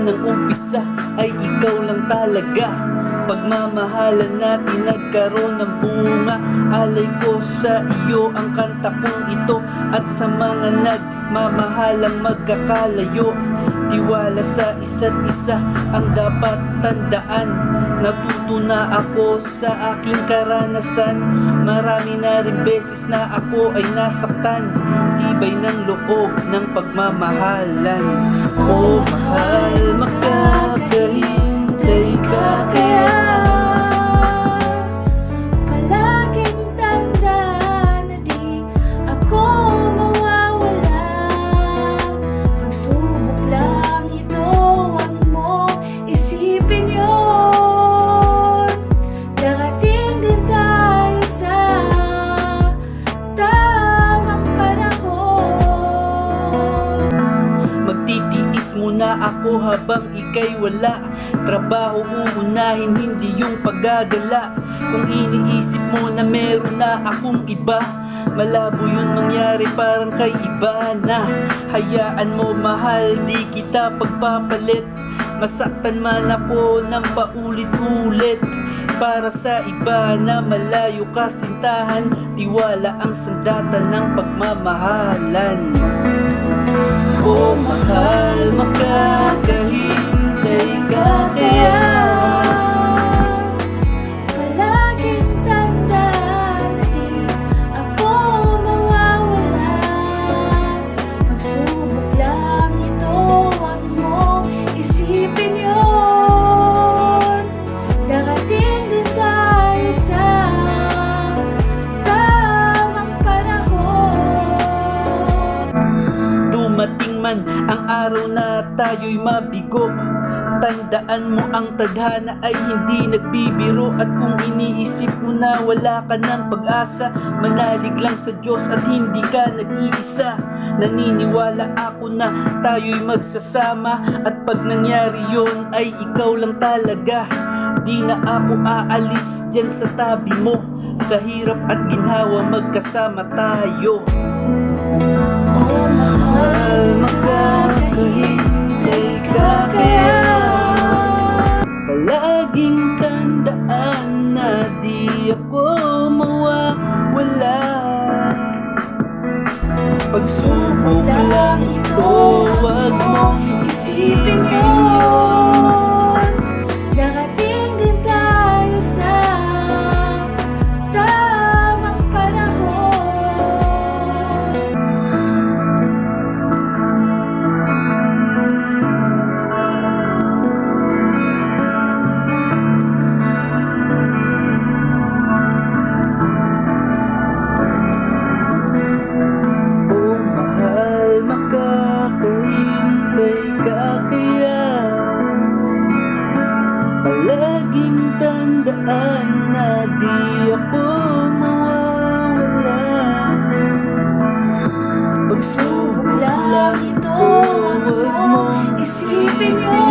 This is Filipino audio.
ng umpisa ay ikaw lang talaga. Pagmamahalan natin nagkaroon ng bunga. Alay ko sa iyo ang kanta kong ito, at sa mga nagmamahalang magkakalayo. Tiwala sa isa't isa ang dapat tandaan. Natuto na ako sa aking karanasan. Marami na rin beses na ako ay nasaktan. Tibay ng loob ng pagmamahalan. Oh mahal, makakahintay ka kaya. Palaging tandaan na di ako mawawala. Pagsubok lang ito, huwag mo isipin yun. Darating din tayo sa tamang panahon. Magtitiis muna ako habang ika'y wala. Trabaho uunahin, hindi yung paggagala. Kung iniisip mo na meron na akong iba, malabo yun mangyari, parang kay iba na. Hayaan mo mahal, di kita pagpapalit. Masaktan man ako ng paulit-ulit. Para sa iba na malayo kasintahan, tiwala ang sandata ng pagmamahalan. Oh mahal, makakahintay ka kaya. Palaging tandaan na di ako mawawala. Pagsubok lang ito, huwag mo isipin yun. Darating din tayo sa tamang panahon. Dumating man ang araw na tayo'y mabigo, tandaan mo ang tadhana ay hindi nagbibiro. At kung iniisip mo na wala ka ng pag-asa, manalig lang sa Diyos at hindi ka nag-iisa. Naniniwala ako na tayo'y magsasama, at pag nangyari yon ay ikaw lang talaga. Di na ako aalis dyan sa tabi mo, sa hirap at ginhawa magkasama tayo. Oh mahal, Makakahintay ka kaya. Palaging tandaan na di ako mawawala. Pagsubok lang ito, huwag mong isipin yun. Darating din tayo sa tamang panahon. Oh mahal, makakahintay ka kaya. Palaging tandaan na di ako mawawala. Pagsubok Pagsubok lang ito, huwag mo isipin yun.